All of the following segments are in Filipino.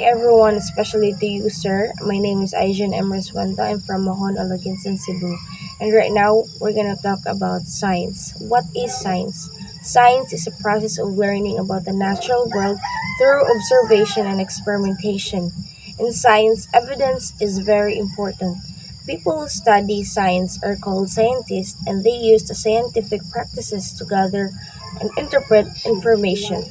everyone, especially to you, sir. My name is Aijan Emers Wanda. I'm from Mohon, Alaginsan, Cebu. And right now, we're gonna talk about science. What is science? Science is a process of learning about the natural world through observation and experimentation. In science, evidence is very important. People who study science are called scientists, and they use the scientific practices to gather and interpret information.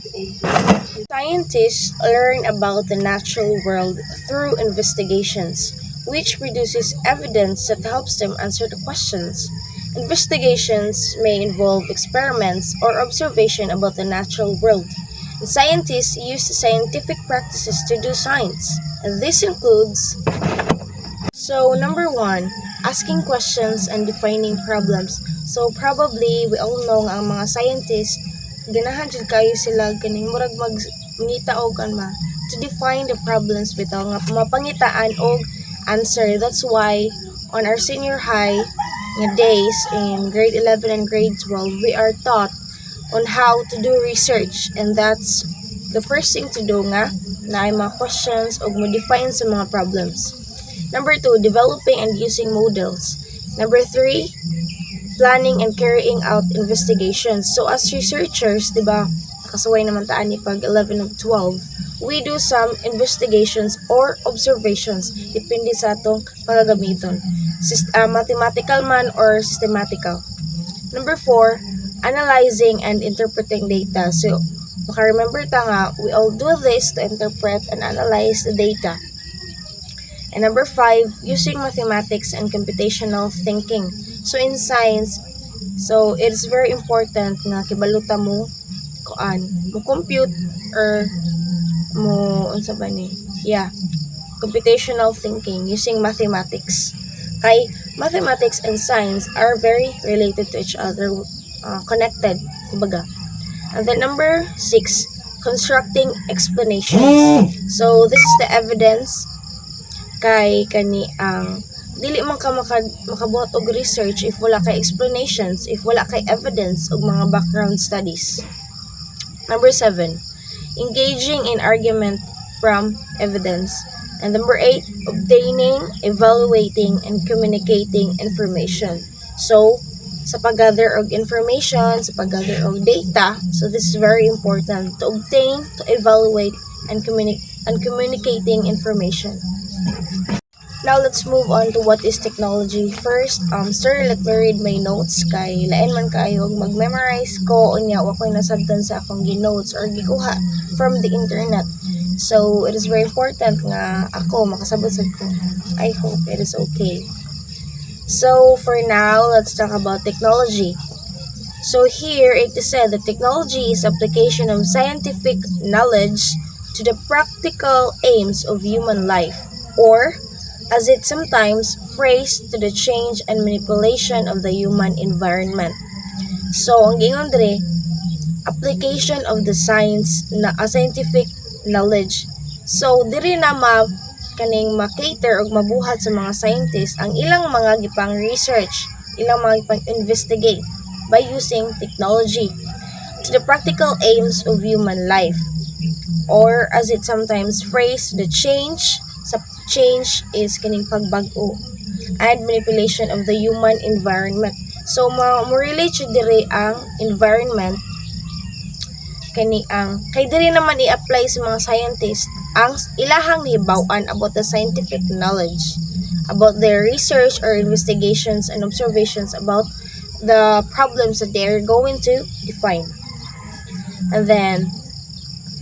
Scientists learn about the natural world through investigations, which produces evidence that helps them answer the questions. Investigations may involve experiments or observation about the natural world. And scientists use scientific practices to do science, and this includes number one, asking questions and defining problems. So probably we all know nga ang mga scientists ganahan jud kayo sila ganing murag mangita og kanma to define the problems bitaw nga mapangitaan og answer. That's why on our senior high nga days in grade 11 and grade 12 we are taught on how to do research, and that's the first thing to do nga na ay mga questions og mo-define sa mga problems. Number 2, developing and using models. Number 3, planning and carrying out investigations. So as researchers, di ba, nakasuway naman taan ni pag 11 ug 12, we do some investigations or observations depende sa atong pagagamiton. Mathematical man or systematical. Number 4, analyzing and interpreting data. So maka-remember ta nga, we all do this to interpret and analyze the data. And number 5, using mathematics and computational thinking. So in science, so it is very important na kibaluta mo mo compute or mo unsa ba ni? Yeah, computational thinking using mathematics. Kay mathematics and science are very related to each other, connected kumbaga. And then number 6, constructing explanations. So this is the evidence kay kani ang dili man ka makabuhat og research if wala kay explanations, if wala kay evidence og mga background studies. Number 7, engaging in argument from evidence. And number 8, obtaining, evaluating, and communicating information. So sa paggather og information, sa paggather og data, so this is very important to obtain, to evaluate, and communicating information. Now let's move on to what is technology. First, sir, let me read my notes kay lain man kaayo mag-memorize ko unya wa koy nasabtan sa akong gi-notes or gikuha from the internet. So it is very important nga ako makasabot sad ko. I hope it is okay. So for now, let's talk about technology. So here it is said that technology is application of scientific knowledge to the practical aims of human life, or as it sometimes phrased, to the change and manipulation of the human environment. So ang gingon dire, application of the science na scientific knowledge. So diri na kaning ma-cater og mabuhat sa mga scientists ang ilang mga gipang research, ilang mga gipang investigate by using technology to the practical aims of human life, or as it sometimes phrased, the change is kaning pagbag-o and manipulation of the human environment. So mo relate siya diri ang environment kani ang kay diri naman i-apply sa mga scientists ang ilahang hibaw-an about the scientific knowledge, about their research or investigations and observations about the problems that they are going to define. And then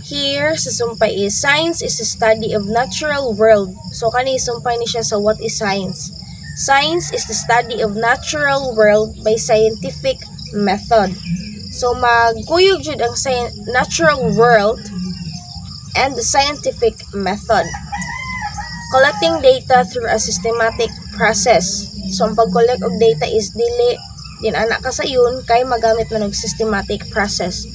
here sa sumpay is science is the study of natural world. So kani sumpay ni siya sa what is science. Science is the study of natural world by scientific method. So magkuyog jud ang natural world and the scientific method. Collecting data through a systematic process. So ang pag-collect og data is dili din ana kasayon kay magamit man og systematic process.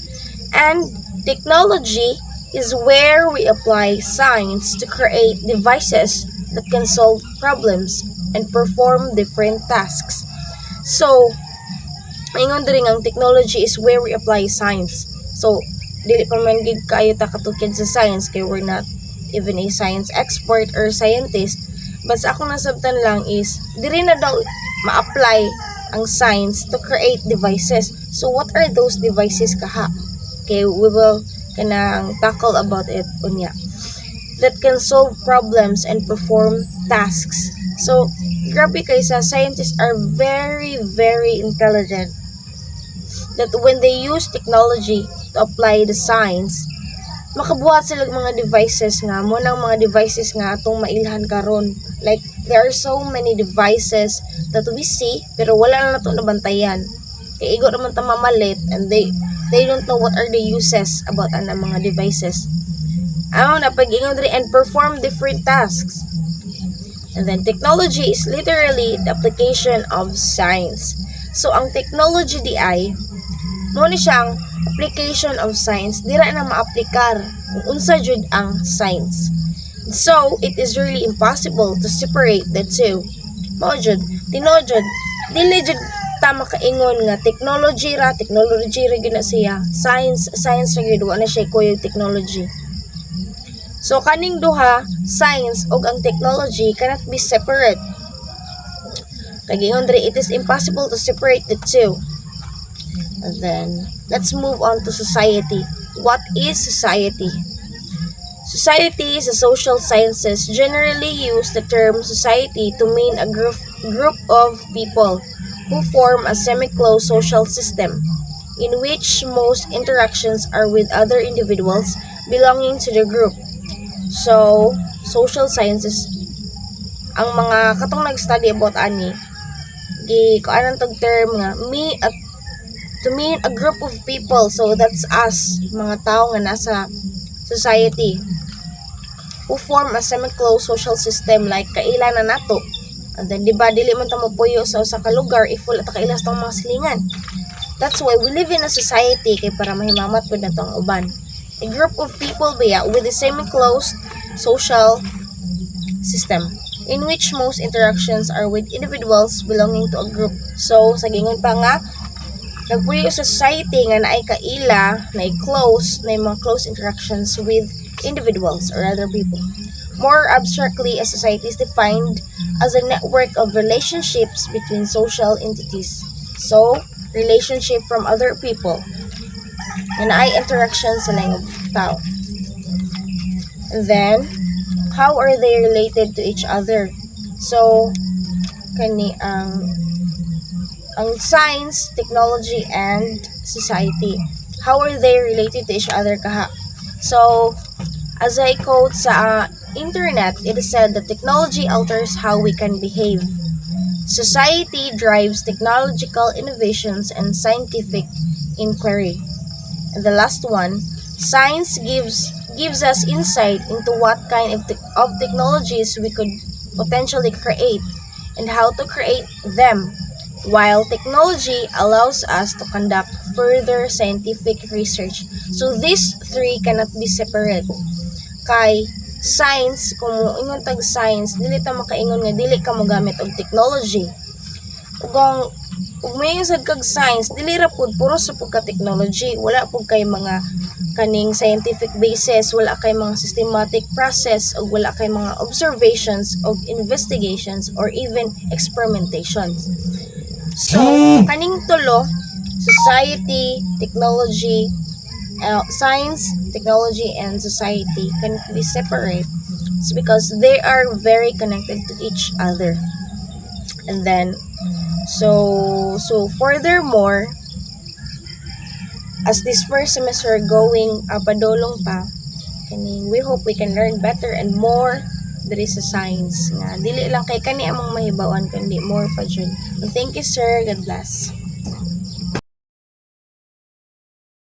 And technology is where we apply science to create devices that can solve problems and perform different tasks. So, ingon diri ang technology is where we apply science. So, dili pa man gid kayo ta katukid sa science kay we're not even a science expert or scientist. But sa akong nasabtan lang is, diri na daw ma-apply ang science to create devices. So, what are those devices kaha? Okay, we will kanang tackle about it unya. That can solve problems and perform tasks. So, grabe kaysa scientists are very, very intelligent. That when they use technology to apply the science, makabuhat sila mga devices nga mo nang mga devices nga atong mailhan karon. Like there are so many devices that we see pero wala na nato nabantayan. Kay igo naman ta mamalit and they don't know what are the uses about ana mga devices. Ang napag-ingon diri and perform different tasks. And then technology is literally the application of science. So ang technology di ay mo ni siyang application of science, dira na maaplikar kung unsa jud ang science. So, it is really impossible to separate the two. Mao jud, tinuod jud, dili jud ta makaingon nga technology ra gyud na siya. Science ra gyud wa na siya kuyog technology. So, kaning duha, science ug ang technology cannot be separate. Kagingon diri, it is impossible to separate the two. And then, let's move on to society. What is society? Society is the social sciences generally use the term society to mean a group of people who form a semi-closed social system in which most interactions are with other individuals belonging to the group. So, social sciences, ang mga katong nag-study about ani, kuanan tog term nga to mean a group of people. So that's us, mga tao nga nasa society who form a semi-closed social system like kaila na nato. And then diba dili man ta mopuyo sa usa ka lugar if wala ta kailas tong mga silingan. That's why we live in a society kay para mahimamat pud nato ang uban. A group of people biya with a semi-closed social system in which most interactions are with individuals belonging to a group. So sa gingon pa nga nagpuyo sa society nga naay kaila, naay mga close interactions with individuals or other people. More abstractly, a society is defined as a network of relationships between social entities. So, relationship from other people. And naay interactions sa lang tao. And then, how are they related to each other? So, kani ang science, technology, and society. How are they related to each other kaha? So, as I quote sa internet, it is said that technology alters how we can behave. Society drives technological innovations and scientific inquiry. And the last one, science gives us insight into what kind of technologies we could potentially create and how to create them. While technology allows us to conduct further scientific research. So these three cannot be separate. Kay science, kung ingon tag science, dili ta makaingon nga dili ka mogamit og technology. Ug may usad kag science, dili ra pud puro sa pagka technology, wala pud kay mga kaning scientific basis, wala kay mga systematic process ug wala kay mga observations ug investigations or even experimentations. So, kaning tulo, society, technology, science, technology, and society can be separate. It's because they are very connected to each other. And then, so furthermore, as this first semester going padulong pa, we hope we can learn better and more diri sa science nga dili lang kay kani among mahibawan kundi more pa jud. Thank you sir, God bless.